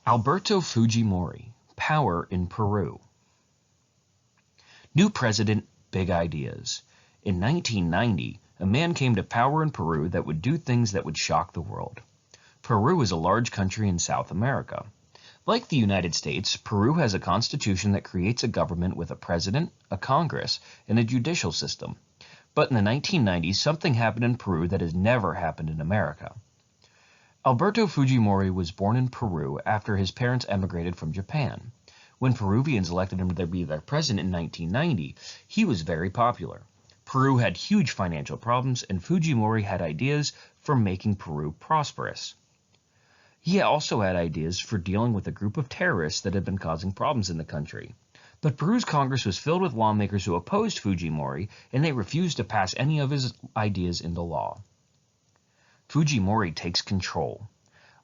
Alberto Fujimori, power in Peru. New president, big ideas. In 1990, a man came to power in Peru that would do things that would shock the world. Peru is a large country in South America. Like the United States, Peru has a constitution that creates a government with a president, a Congress, and a judicial system. But in the 1990s, something happened in Peru that has never happened in America. Alberto Fujimori was born in Peru after his parents emigrated from Japan. When Peruvians elected him to be their president in 1990, he was very popular. Peru had huge financial problems, and Fujimori had ideas for making Peru prosperous. He also had ideas for dealing with a group of terrorists that had been causing problems in the country. But Peru's Congress was filled with lawmakers who opposed Fujimori, and they refused to pass any of his ideas into law. Fujimori takes control.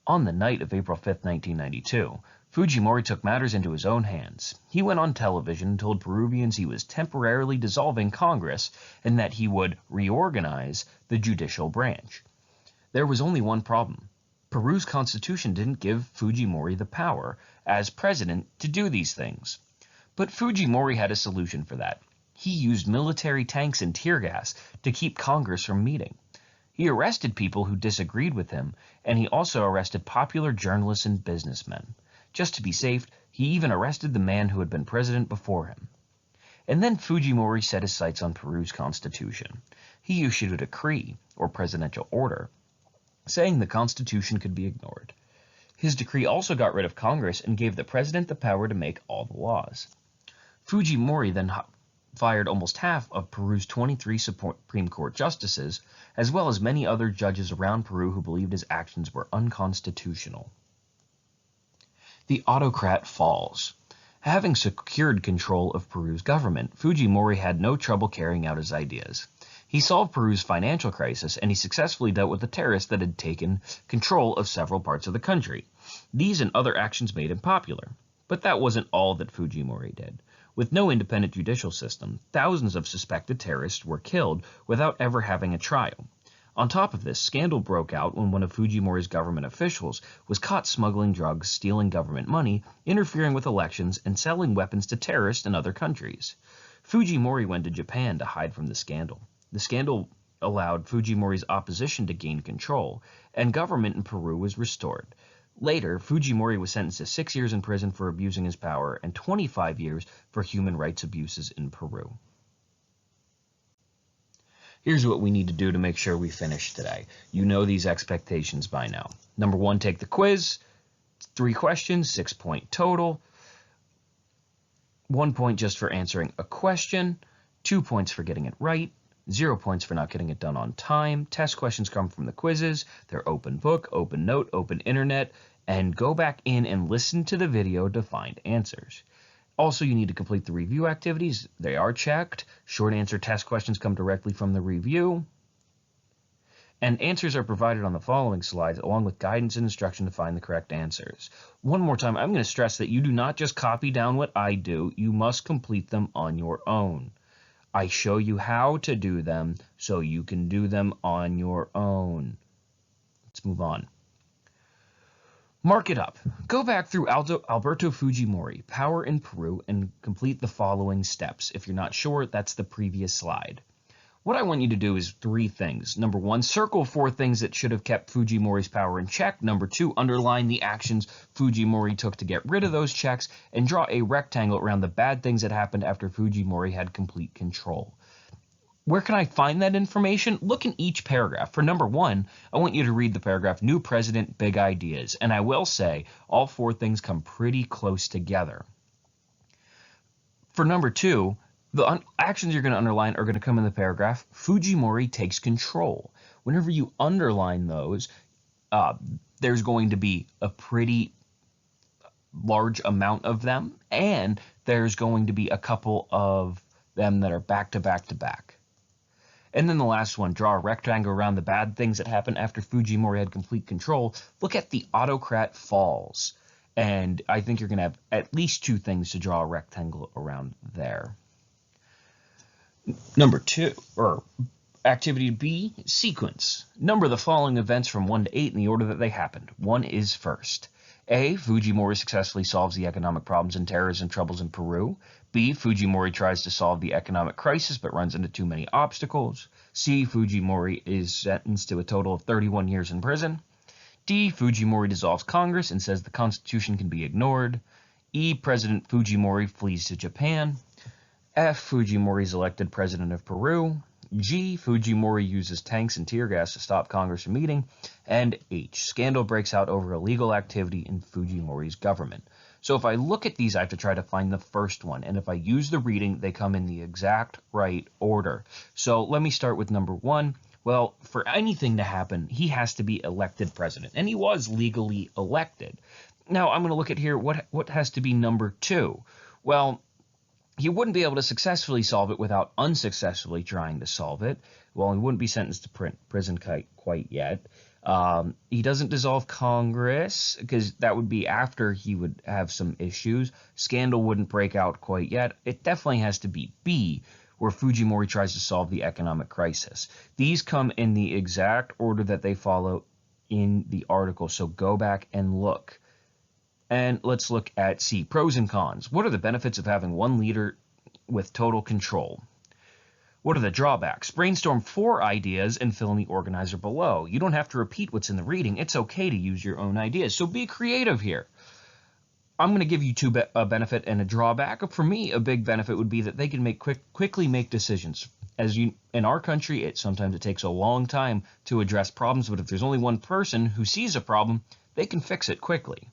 On the night of April 5, 1992, Fujimori took matters into his own hands. He went on television and told Peruvians he was temporarily dissolving Congress and that he would reorganize the judicial branch. There was only one problem. Peru's constitution didn't give Fujimori the power, as president, to do these things. But Fujimori had a solution for that. He used military tanks and tear gas to keep Congress from meeting. He arrested people who disagreed with him, and he also arrested popular journalists and businessmen. Just to be safe, he even arrested the man who had been president before him. And then Fujimori set his sights on Peru's constitution. He issued a decree, or presidential order, saying the constitution could be ignored. His decree also got rid of Congress and gave the president the power to make all the laws. Fujimori then fired almost half of Peru's 23 Supreme Court justices, as well as many other judges around Peru who believed his actions were unconstitutional. The autocrat falls. Having secured control of Peru's government, Fujimori had no trouble carrying out his ideas. He solved Peru's financial crisis, and he successfully dealt with the terrorists that had taken control of several parts of the country. These and other actions made him popular. But that wasn't all that Fujimori did. With no independent judicial system, thousands of suspected terrorists were killed without ever having a trial. On top of this, scandal broke out when one of Fujimori's government officials was caught smuggling drugs, stealing government money, interfering with elections, and selling weapons to terrorists in other countries. Fujimori went to Japan to hide from the scandal. The scandal allowed Fujimori's opposition to gain control, and government in Peru was restored. Later, Fujimori was sentenced to 6 years in prison for abusing his power and 25 years for human rights abuses in Peru. Here's what we need to do to make sure we finish today. You know these expectations by now. Number 1, take the quiz. 3 questions, 6-point total. 1 point just for answering a question. 2 points for getting it right. 0 points for not getting it done on time. Test questions come from the quizzes. They're open book, open note, open internet, and go back in and listen to the video to find answers. Also, you need to complete the review activities. They are checked. Short answer test questions come directly from the review. And answers are provided on the following slides, along with guidance and instruction to find the correct answers. One more time, I'm going to stress that you do not just copy down what I do. You must complete them on your own. I show you how to do them so you can do them on your own. Let's move on. Mark it up. Go back through Alberto Fujimori, Power in Peru, and complete the following steps. If you're not sure, that's the previous slide. What I want you to do is 3 things. Number 1, circle 4 things that should have kept Fujimori's power in check. Number 2, underline the actions Fujimori took to get rid of those checks, and draw a rectangle around the bad things that happened after Fujimori had complete control. Where can I find that information? Look in each paragraph. For number 1, I want you to read the paragraph, New President, Big Ideas. And I will say, all 4 things come pretty close together. For number 2, the actions you're going to underline are going to come in the paragraph, Fujimori takes control. Whenever you underline those, there's going to be a pretty large amount of them, and there's going to be a couple of them that are back to back to back. And then the last one, draw a rectangle around the bad things that happened after Fujimori had complete control. Look at the autocrat falls. And I think you're going to have at least 2 things to draw a rectangle around there. Number 2, or activity B, sequence. Number the following events from 1 to 8 in the order that they happened. 1 is first. A. Fujimori successfully solves the economic problems and terrorism troubles in Peru. B. Fujimori tries to solve the economic crisis but runs into too many obstacles. C. Fujimori is sentenced to a total of 31 years in prison. D. Fujimori dissolves Congress and says the Constitution can be ignored. E. President Fujimori flees to Japan. F. Fujimori is elected president of Peru. G. Fujimori uses tanks and tear gas to stop Congress from meeting. And H. Scandal breaks out over illegal activity in Fujimori's government. So if I look at these, I have to try to find the first one. And if I use the reading, they come in the exact right order. So let me start with number 1. Well, for anything to happen, he has to be elected president. And he was legally elected. Now, I'm going to look at here, what has to be number 2? Well, he wouldn't be able to successfully solve it without unsuccessfully trying to solve it. Well, he wouldn't be sentenced to prison quite yet. He doesn't dissolve Congress because that would be after he would have some issues. Scandal wouldn't break out quite yet. It definitely has to be B, where Fujimori tries to solve the economic crisis. These come in the exact order that they follow in the article, so go back and look. And let's look at C, pros and cons. What are the benefits of having one leader with total control? What are the drawbacks? Brainstorm 4 ideas and fill in the organizer below. You don't have to repeat what's in the reading. It's okay to use your own ideas, so be creative here. I'm going to give you a benefit and a drawback. For me, a big benefit would be that they can quickly make decisions. In our country, sometimes it takes a long time to address problems, but if there's only one person who sees a problem, they can fix it quickly.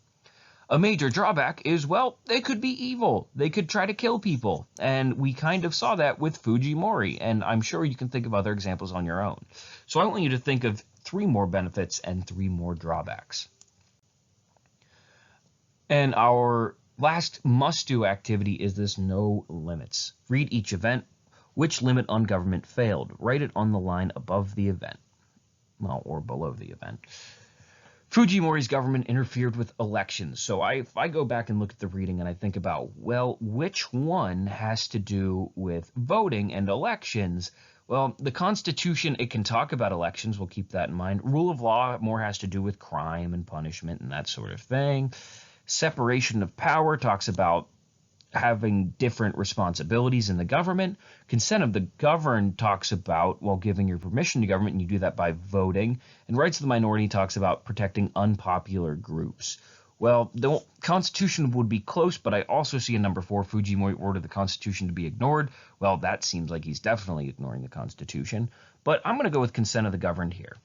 A major drawback is, well, they could be evil. They could try to kill people. And we kind of saw that with Fujimori. And I'm sure you can think of other examples on your own. So I want you to think of 3 more benefits and 3 more drawbacks. And our last must-do activity is this no limits. Read each event. Which limit on government failed? Write it on the line above the event. Well, or below the event. Fujimori's government interfered with elections. So if I go back and look at the reading and I think about, well, which one has to do with voting and elections? Well, the Constitution, it can talk about elections. We'll keep that in mind. Rule of law more has to do with crime and punishment and that sort of thing. Separation of power talks about having different responsibilities in the government. Consent of the governed talks about, well, giving your permission to government, and you do that by voting. And rights of the minority talks about protecting unpopular groups. Well, the Constitution would be close, but I also see in number 4, Fujimori ordered the Constitution to be ignored. Well, that seems like he's definitely ignoring the Constitution. But I'm going to go with consent of the governed here.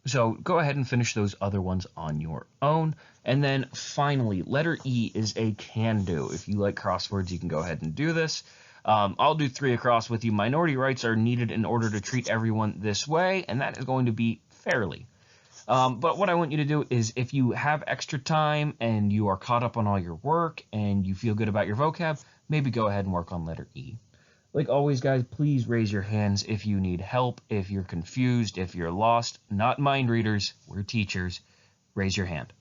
So go ahead and finish those other ones on your own. And then finally, letter E is a can do. If you like crosswords, you can go ahead and do this. I'll do 3 across with you. Minority rights are needed in order to treat everyone this way, and that is going to be fairly. But what I want you to do is, if you have extra time and you are caught up on all your work and you feel good about your vocab, maybe go ahead and work on letter E. Like always, guys, please raise your hands if you need help, if you're confused, if you're lost. Not mind readers, we're teachers. Raise your hand.